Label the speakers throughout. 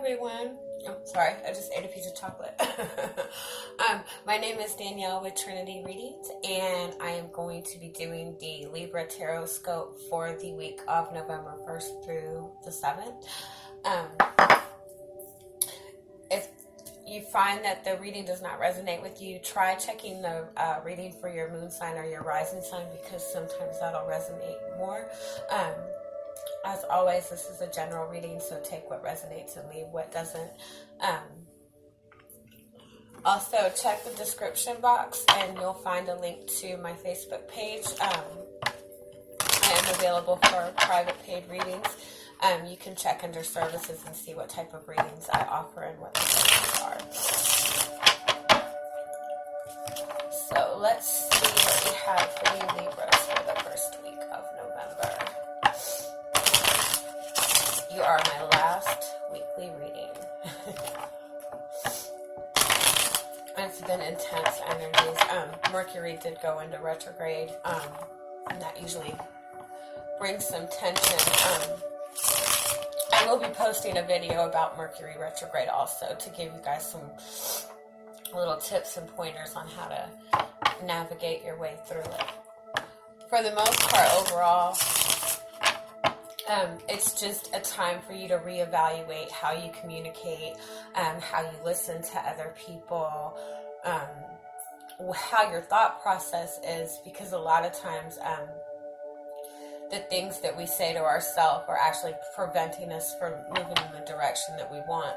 Speaker 1: everyone. Oh, sorry, I just ate a piece of chocolate. My name is Danielle with Trinity Readings, and I am going to be doing the Libra Tarotscope for the week of November 1st through the 7th. If you find that the reading does not resonate with you, try checking the reading for your moon sign or your rising sign, because sometimes that'll resonate more. As always, this is a general reading, so take what resonates and leave what doesn't. Also, check the description box and you'll find a link to my Facebook page. I am available for private paid readings. You can check under services and see what type of readings I offer and what the services are. So let's see what we have for you Libras for the first week of November. You are my last weekly reading. It's been intense energies. Mercury did go into retrograde, and that usually brings some tension. I will be posting a video about Mercury retrograde also to give you guys some little tips and pointers on how to navigate your way through it. For the most part, overall, it's just a time for you to reevaluate how you communicate, how you listen to other people, how your thought process is, because a lot of times the things that we say to ourselves are actually preventing us from moving in the direction that we want.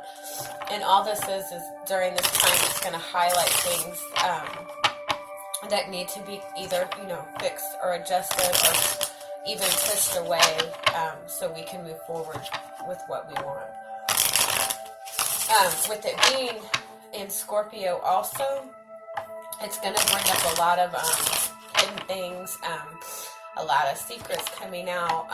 Speaker 1: And all this is during this time, it's going to highlight things that need to be either, fixed or adjusted or even pushed away, so we can move forward with what we want. With it being in Scorpio also, it's going to bring up a lot of hidden things, a lot of secrets coming out.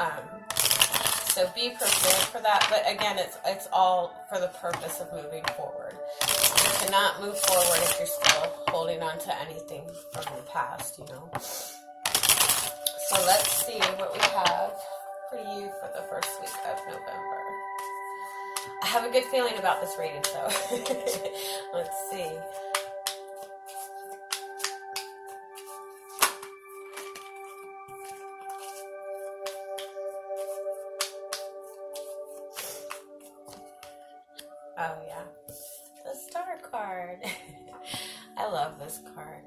Speaker 1: So be prepared for that. But again, it's all for the purpose of moving forward. You cannot move forward if you're still holding on to anything from the past, So let's see what we have for you for the first week of November. I have a good feeling about this reading, so let's see. Oh yeah, the Star card. I love this card.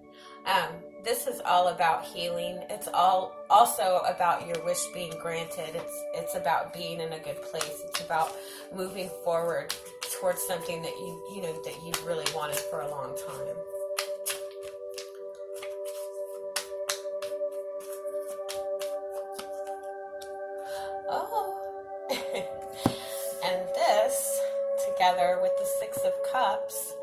Speaker 1: This is all about healing. It's all also about your wish being granted. It's about being in a good place. It's about moving forward towards something that that you've really wanted for a long time. Oh, and this together with the Six of Cups.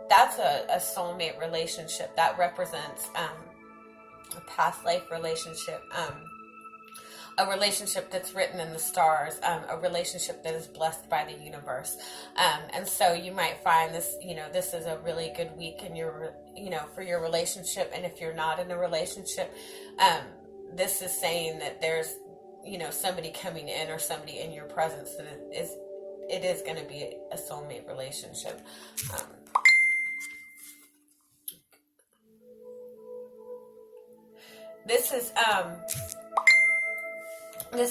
Speaker 1: That's a soulmate relationship. That represents a past life relationship, a relationship that's written in the stars, a relationship that is blessed by the universe. And so you might find this, this is a really good week in your, for your relationship. And if you're not in a relationship, this is saying that there's, somebody coming in or somebody in your presence that it is going to be a soulmate relationship. This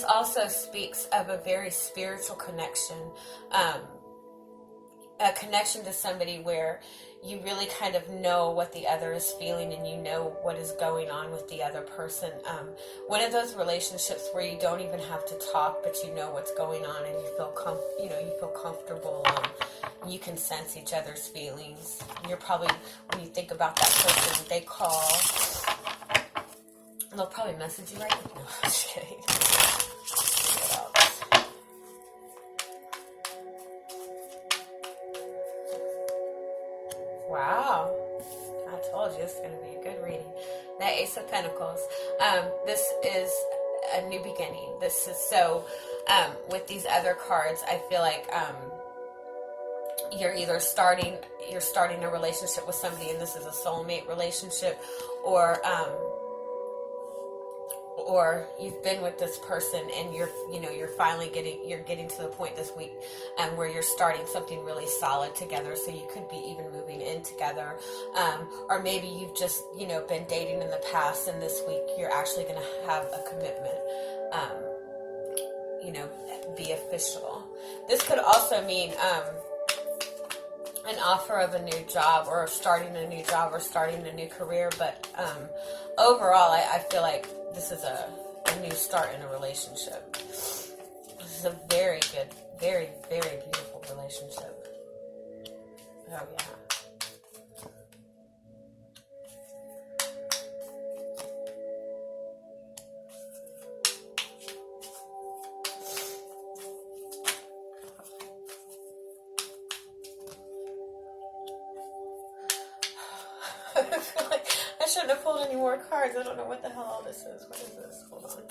Speaker 1: also speaks of a very spiritual connection, a connection to somebody where you really kind of know what the other is feeling and you know what is going on with the other person. One of those relationships where you don't even have to talk, but you know what's going on and you feel comfortable. You can sense each other's feelings. You're probably, when you think about that person, they call. They'll probably message you right now. No, I'm just kidding. Wow. I told you this is going to be a good reading. The Ace of Pentacles. This is a new beginning. This is so, with these other cards, I feel like you're either starting a relationship with somebody and this is a soulmate relationship, or or you've been with this person and you're finally getting to the point this week where you're starting something really solid together, so you could be even moving in together, or maybe you've just been dating in the past, and this week you're actually going to have a commitment, be official. This could also mean an offer of a new job, or starting a new job, or starting a new career, but overall I feel like this is a new start in a relationship. This is a very good, very, very beautiful relationship. Oh yeah. I feel like I shouldn't have pulled any more cards. I don't know what the hell all this is. What is this? Hold on.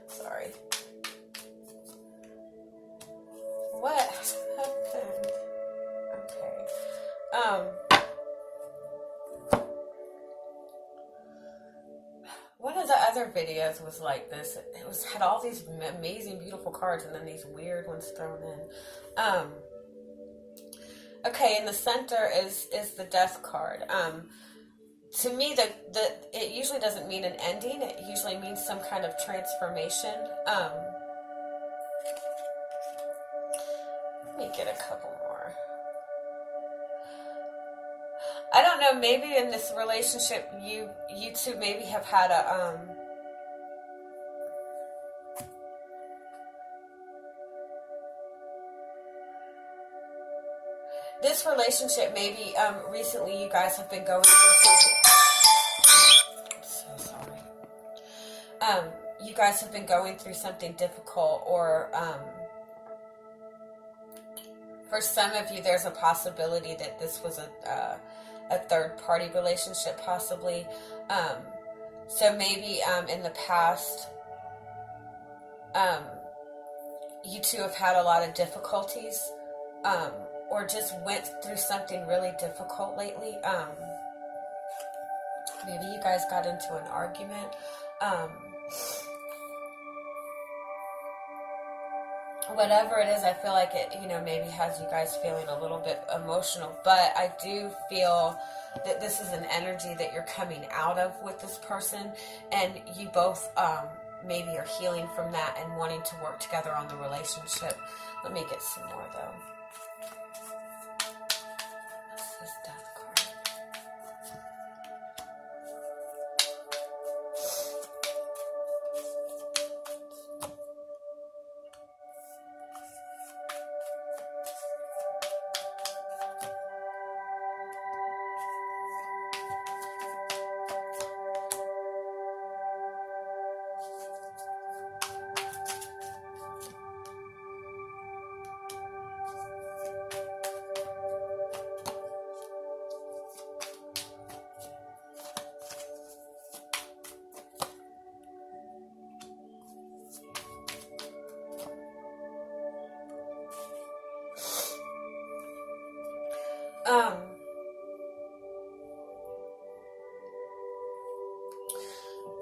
Speaker 1: Sorry. What happened? Okay. One of the other videos was like this. It had all these amazing, beautiful cards, and then these weird ones thrown in. Okay, in the center is the Death card. To me, it usually doesn't mean an ending. It usually means some kind of transformation. Let me get a couple more. I don't know, maybe in this relationship, you two maybe have had a, this relationship, maybe recently you guys have been going through something. I'm so sorry. You guys have been going through something difficult, or for some of you, there's a possibility that this was a third-party relationship, possibly. So maybe in the past, you two have had a lot of difficulties, or just went through something really difficult lately. Maybe you guys got into an argument. Whatever it is, I feel like it, maybe has you guys feeling a little bit emotional. But I do feel that this is an energy that you're coming out of with this person, and you both maybe are healing from that and wanting to work together on the relationship. Let me get some more though. What's this Death card?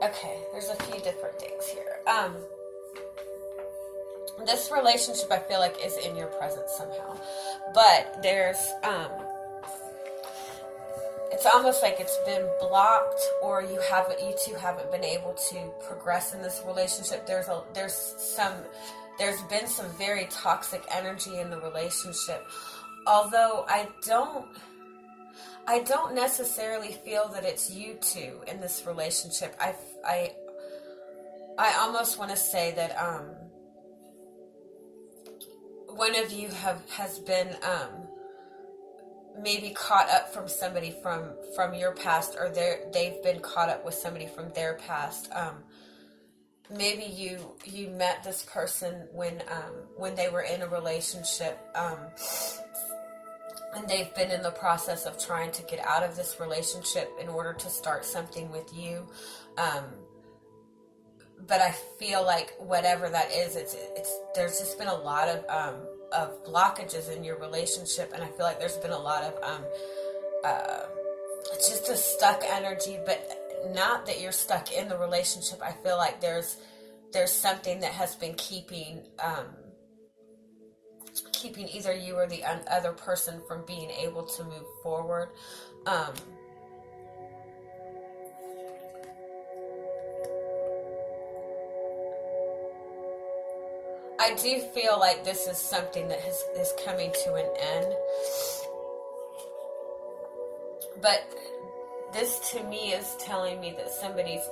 Speaker 1: Okay, there's a few different things here. This relationship, I feel like, is in your presence somehow, but there's it's almost like it's been blocked, or you two haven't been able to progress in this relationship. There's been some very toxic energy in the relationship, although I don't necessarily feel that it's you two in this relationship. I almost want to say that one of you has been maybe caught up from somebody from your past, or they've been caught up with somebody from their past. Maybe you met this person when they were in a relationship, and they've been in the process of trying to get out of this relationship in order to start something with you. But I feel like whatever that is, it's there's just been a lot of blockages in your relationship, and I feel like there's been a lot of just a stuck energy. But not that you're stuck in the relationship. I feel like there's something that has been keeping either you or the other person from being able to move forward. I do feel like this is something that is coming to an end. But this to me is telling me that somebody's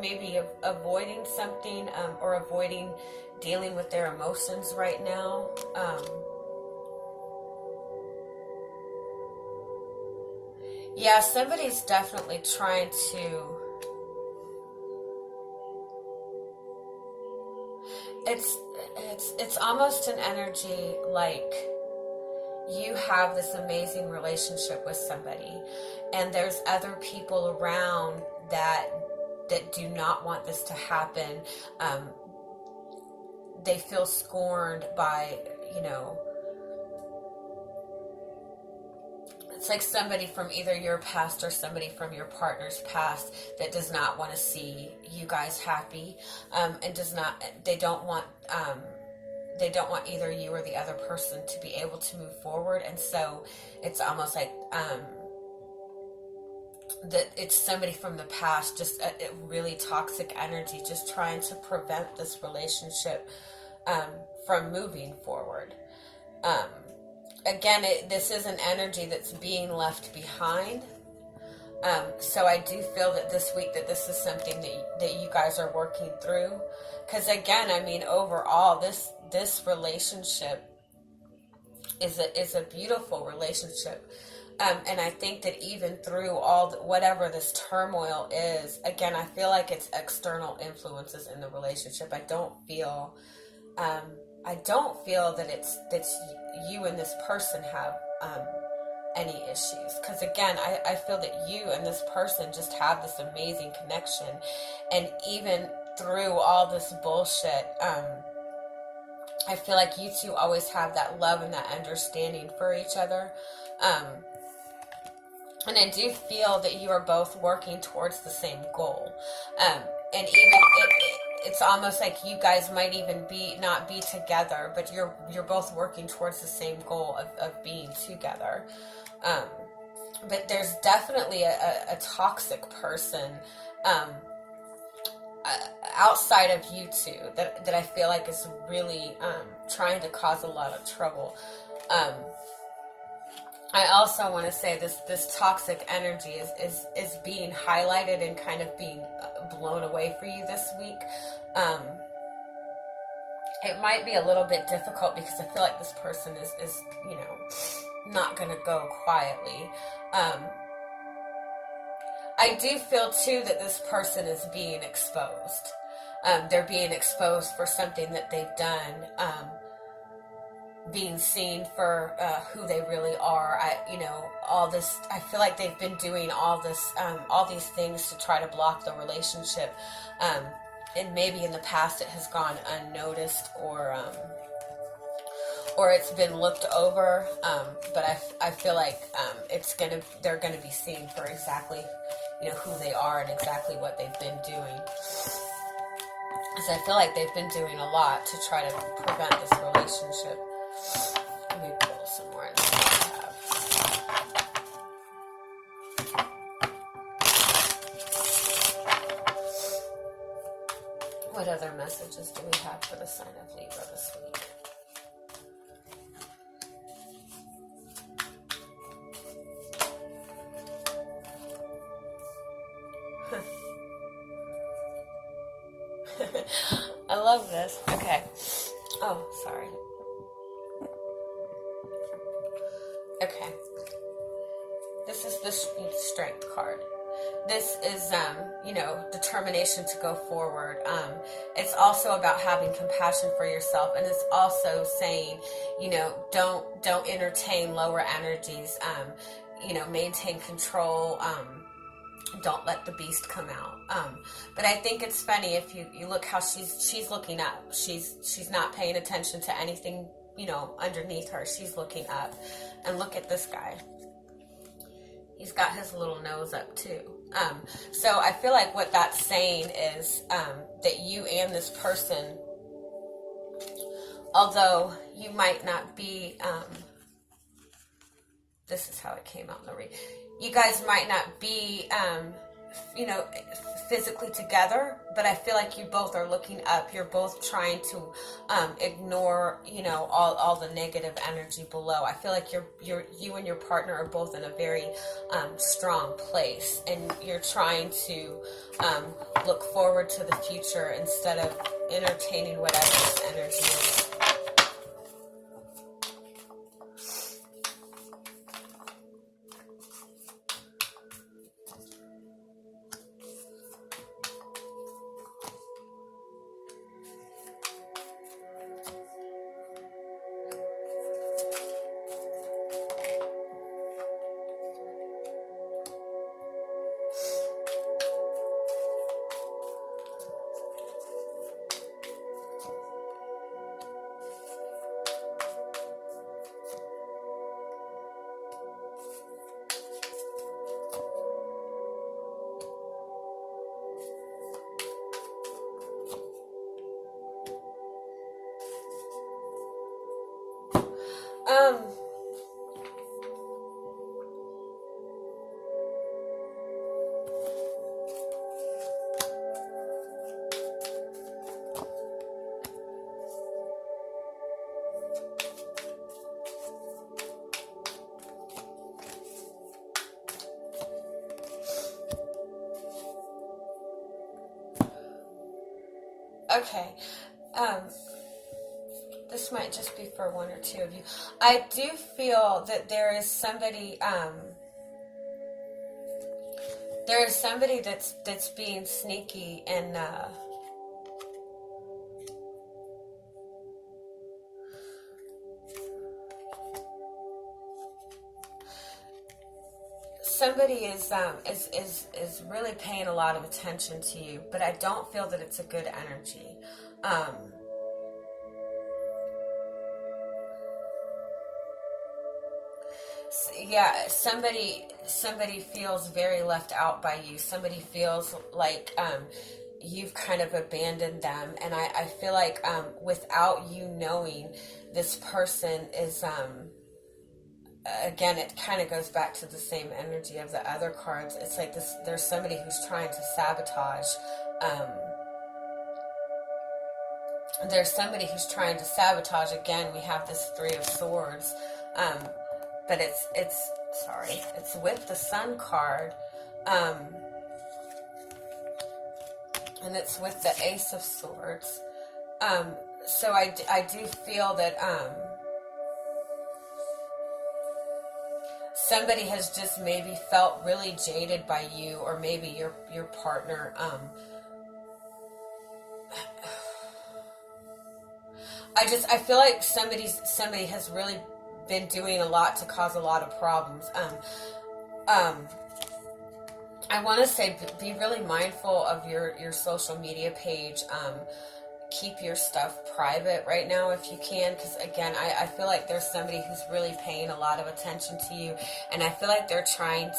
Speaker 1: maybe avoiding something, or avoiding dealing with their emotions right now. Yeah, somebody's definitely trying to... It's almost an energy like you have this amazing relationship with somebody, and there's other people around that do not want this to happen. They feel scorned by, it's like somebody from either your past or somebody from your partner's past that does not want to see you guys happy, and they don't want either you or the other person to be able to move forward. And so it's almost like that it's somebody from the past, just a really toxic energy, just trying to prevent this relationship from moving forward. Again, this is an energy that's being left behind. So I do feel that this week that this is something that you guys are working through. Because again, I mean, overall, this relationship is a beautiful relationship. And I think that even through whatever this turmoil is, again, I feel like it's external influences in the relationship. I don't feel that it's you and this person have any issues. Because again, I feel that you and this person just have this amazing connection. And even through all this bullshit, I feel like you two always have that love and that understanding for each other. And I do feel that you are both working towards the same goal. And even it's almost like you guys might even not be together, but you're both working towards the same goal of being together. But there's definitely a toxic person outside of you two that I feel like is really trying to cause a lot of trouble. I also want to say this toxic energy is being highlighted and kind of being blown away for you this week. It might be a little bit difficult because I feel like this person is not going to go quietly. I do feel too that this person is being exposed. They're being exposed for something that they've done. Being seen for who they really are. All this. I feel like they've been doing all these things to try to block the relationship, and maybe in the past it has gone unnoticed or it's been looked over. But I feel like they're gonna be seen for exactly who they are and exactly what they've been doing. Because I feel like they've been doing a lot to try to prevent this relationship. Let me pull some more and see what I have. What other messages do we have for the sign of Libra this week? I love this. Okay. Oh, sorry. Okay. This is the Strength card. This is, determination to go forward. It's also about having compassion for yourself, and it's also saying, don't entertain lower energies. Maintain control. Don't let the beast come out. But I think it's funny if you look how she's looking up. She's not paying attention to anything underneath her. She's looking up. And look at this guy. He's got his little nose up too. So I feel like what that's saying is that you and this person, although you might not be, this is how it came out in the read. You guys might not be, physically together, but I feel like you both are looking up. You're both trying to ignore, all the negative energy below. I feel like you and your partner are both in a very strong place, and you're trying to look forward to the future instead of entertaining whatever this energy is. Okay. This might just be for one or two of you. I do feel that there is somebody that's being sneaky, and somebody is really paying a lot of attention to you, but I don't feel that it's a good energy. Yeah, somebody feels very left out by you. Somebody feels like you've kind of abandoned them, and I feel like without you knowing, this person is again, it kind of goes back to the same energy of the other cards. It's like this: there's somebody who's trying to sabotage. There's somebody who's trying to sabotage. Again, we have this Three of Swords. But it's with the Sun card, and it's with the Ace of Swords. So I do feel that somebody has just maybe felt really jaded by you, or maybe your partner. I feel like somebody has really been doing a lot to cause a lot of problems. I want to say be really mindful of your social media page. Keep your stuff private right now if you can, because again, I feel like there's somebody who's really paying a lot of attention to you, and I feel like they're trying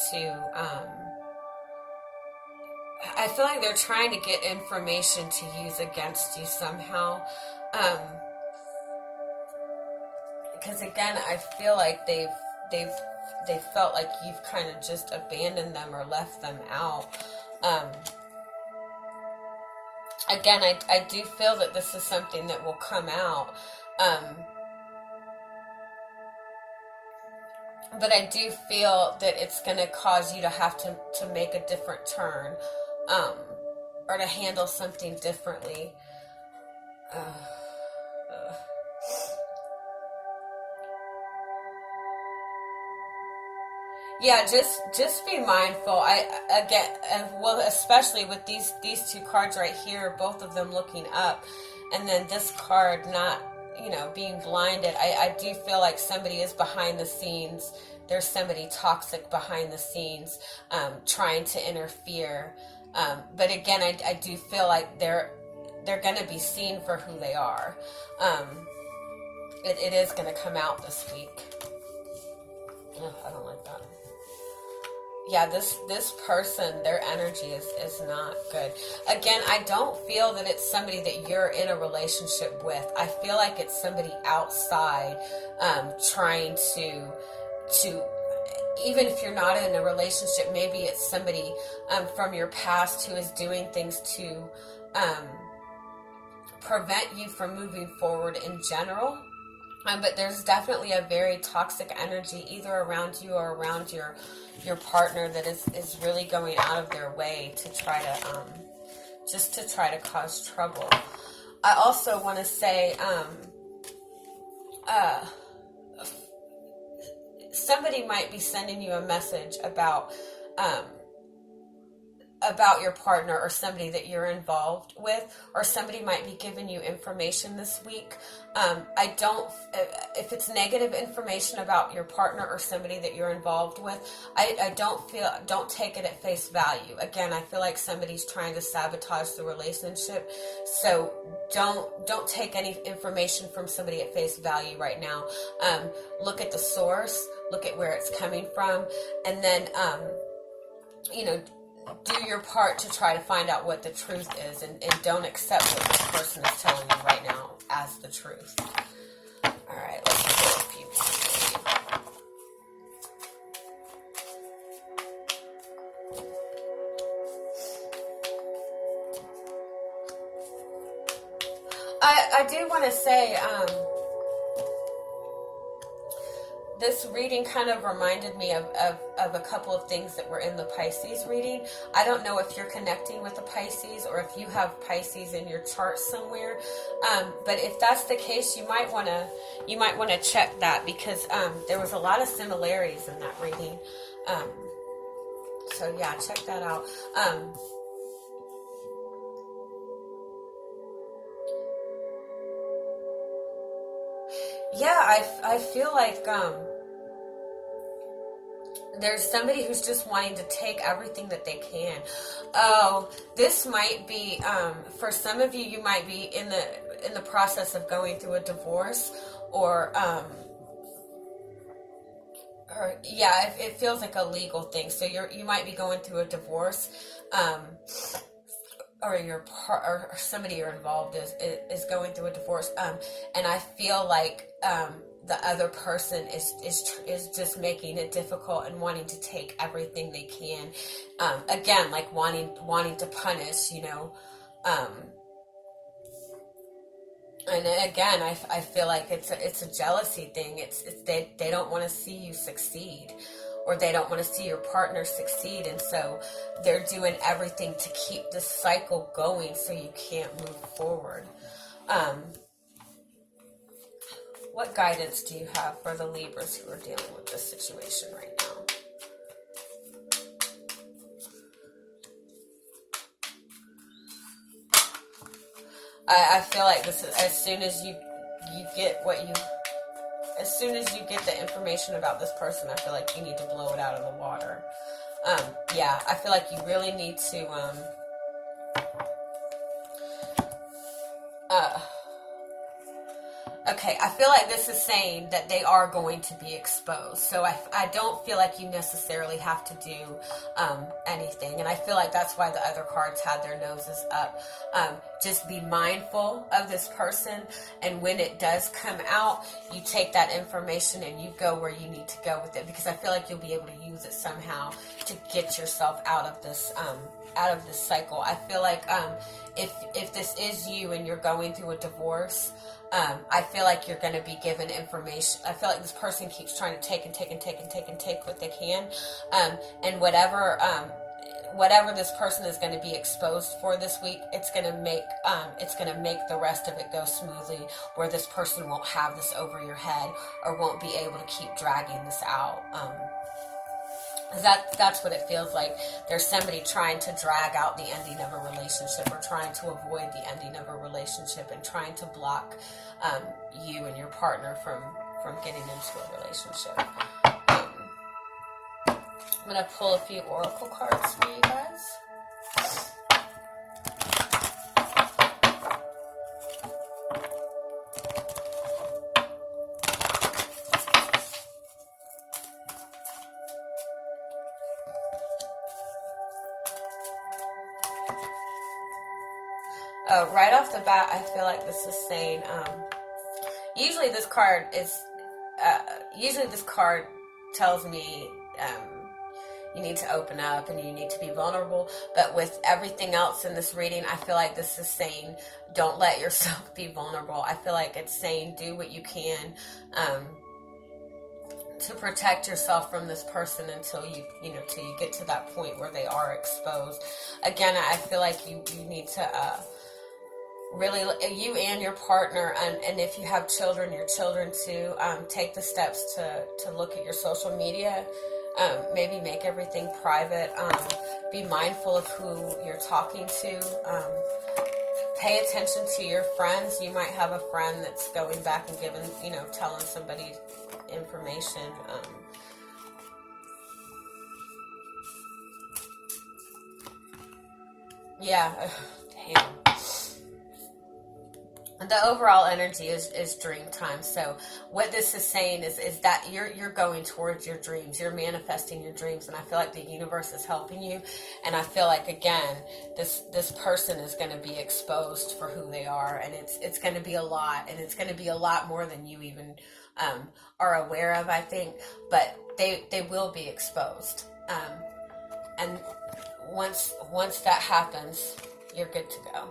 Speaker 1: to get information to use against you somehow. Because again, I feel like they've felt like you've kind of just abandoned them or left them out. Again, I do feel that this is something that will come out. But I do feel that it's going to cause you to have to make a different turn, or to handle something differently. Yeah, just be mindful. Especially with these two cards right here, both of them looking up, and then this card not, being blinded. I do feel like somebody is behind the scenes. There's somebody toxic behind the scenes, trying to interfere. But again, I do feel like they're going to be seen for who they are. It is going to come out this week. Oh, I don't like that. Yeah, this person, their energy is not good. Again, I don't feel that it's somebody that you're in a relationship with. I feel like it's somebody outside, trying to even if you're not in a relationship, maybe it's somebody from your past who is doing things to prevent you from moving forward in general. But there's definitely a very toxic energy either around you or around your partner that is really going out of their way to try to just to try to cause trouble. I also want to say somebody might be sending you a message about your partner or somebody that you're involved with, or somebody might be giving you information this week. I don't, if it's negative information about your partner or somebody that you're involved with, don't take it at face value. Again, I feel like somebody's trying to sabotage the relationship. So don't take any information from somebody at face value right now. Look at the source, look at where it's coming from, and then, do your part to try to find out what the truth is, and don't accept what this person is telling you right now as the truth. Alright, let's do a few more. I do want to say, this reading kind of reminded me of a couple of things that were in the Pisces reading. I don't know if you're connecting with the Pisces or if you have Pisces in your chart somewhere. But if that's the case, you might want to check that, because there was a lot of similarities in that reading. So yeah, check that out. Yeah, I feel like there's somebody who's just wanting to take everything that they can. Oh, this might be for some of you. You might be in the process of going through a divorce, or yeah, it feels like a legal thing. So you might be going through a divorce. Or or somebody you're involved is going through a divorce, and I feel like the other person is just making it difficult and wanting to take everything they can. Again, like wanting to punish, and again, I feel like it's a jealousy thing. They don't want to see you succeed, or they don't want to see your partner succeed, and so they're doing everything to keep this cycle going so you can't move forward. What guidance do you have for the Libras who are dealing with this situation right now? I feel like this is, as soon as you get the information about this person, I feel like you need to blow it out of the water. Yeah, I feel like you really need to okay, I feel like this is saying that they are going to be exposed. So I don't feel like you necessarily have to do anything. And I feel like that's why the other cards had their noses up. Just be mindful of this person. And when it does come out, you take that information and you go where you need to go with it. Because I feel like you'll be able to use it somehow to get yourself out of this cycle. I feel like if this is you and you're going through a divorce, I feel like you're going to be given information. I feel like this person keeps trying to take what they can, and whatever this person is going to be exposed for this week, it's going to make the rest of it go smoothly, where this person won't have this over your head or won't be able to keep dragging this out. That's what it feels like. There's somebody trying to drag out the ending of a relationship, or trying to avoid the ending of a relationship, and trying to block you and your partner from getting into a relationship. I'm going to pull a few oracle cards for you guys. right off the bat, I feel like this is saying, usually this card tells me, you need to open up and you need to be vulnerable. But with everything else in this reading, I feel like this is saying, don't let yourself be vulnerable. I feel like it's saying, do what you can, to protect yourself from this person until till you get to that point where they are exposed. Again, I feel like you need to, really, you and your partner, and if you have children, your children too, take the steps to look at your social media. Maybe make everything private. Be mindful of who you're talking to. Pay attention to your friends. You might have a friend that's going back and telling somebody information. Damn. The overall energy is dream time. So what this is saying is that you're going towards your dreams. You're manifesting your dreams, and I feel like the universe is helping you. And I feel like, again, this person is going to be exposed for who they are, and it's going to be a lot, and it's going to be a lot more than you even are aware of, I think. But they will be exposed, and once that happens, you're good to go.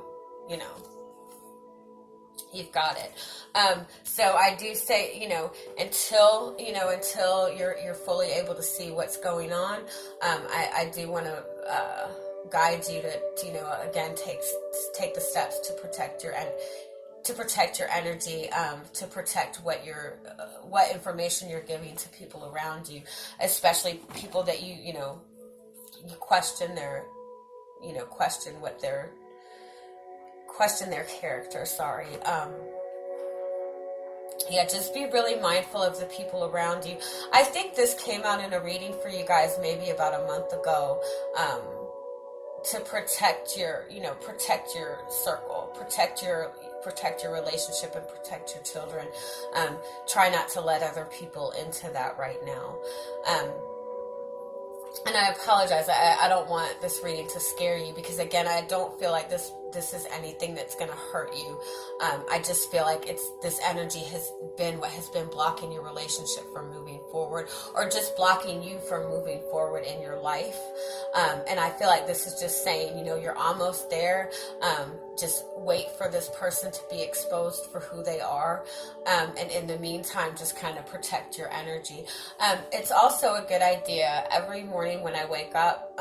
Speaker 1: You've got it. So I do say, until you're fully able to see what's going on, I do want to guide you to again, take the steps to protect your energy, to protect what information you're giving to people around you, especially people that you question their character. Sorry. Just be really mindful of the people around you. I think this came out in a reading for you guys maybe about a month ago, to protect your circle, protect your relationship, and protect your children. Try not to let other people into that right now. And I apologize. I don't want this reading to scare you, because again, I don't feel like this is anything that's going to hurt you. I just feel like this energy has been what has been blocking your relationship from moving forward, or just blocking you from moving forward in your life. And I feel like this is just saying, you're almost there. Just wait for this person to be exposed for who they are. And in the meantime, just kind of protect your energy. It's also a good idea every morning when I wake up,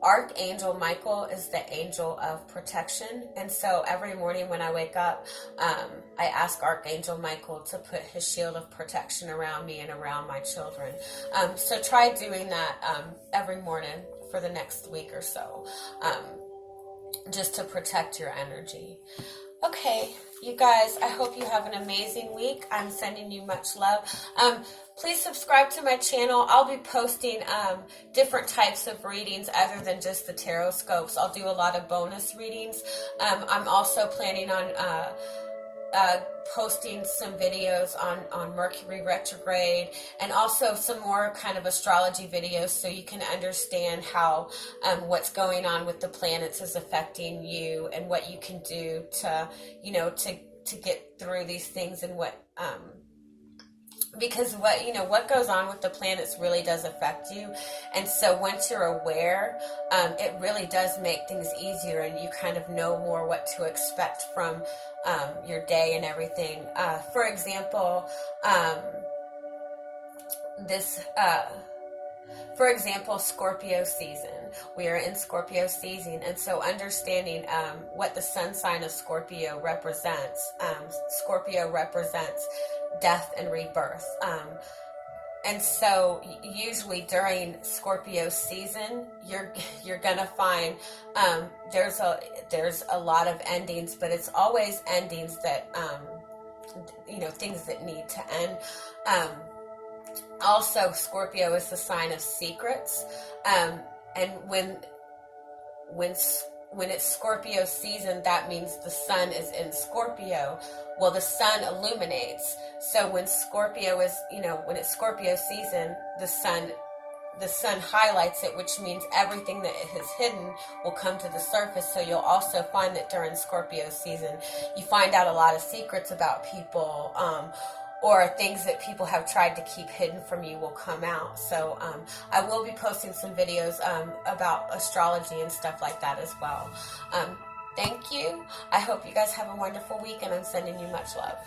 Speaker 1: Archangel Michael is the angel of protection. And so every morning when I wake up, I ask Archangel Michael to put his shield of protection around me and around my children. So try doing that every morning for the next week or so, just to protect your energy. Okay, you guys, I hope you have an amazing week. I'm sending you much love. Please subscribe to my channel. I'll be posting different types of readings other than just the Tarotscopes. I'll do a lot of bonus readings. I'm also planning on posting some videos on Mercury retrograde, and also some more kind of astrology videos, so you can understand how what's going on with the planets is affecting you, and what you can do to get through these things, and because what goes on with the planets really does affect you. And so once you're aware, it really does make things easier, and you kind of know more what to expect from your day and everything. For example, Scorpio season. We are in Scorpio season, and so understanding what the sun sign of Scorpio represents. Scorpio represents death and rebirth. And so usually during Scorpio season, you're gonna find there's a lot of endings, but it's always endings that things that need to end. Also, Scorpio is the sign of secrets, and when it's Scorpio season, that means the sun is in Scorpio. Well, the sun illuminates. So when Scorpio is, when it's Scorpio season, the sun the sun highlights it, which means everything that is hidden will come to the surface. So you'll also find that during Scorpio season, you find out a lot of secrets about people, or things that people have tried to keep hidden from you will come out. So I will be posting some videos about astrology and stuff like that as well. Thank you. I hope you guys have a wonderful week, and I'm sending you much love.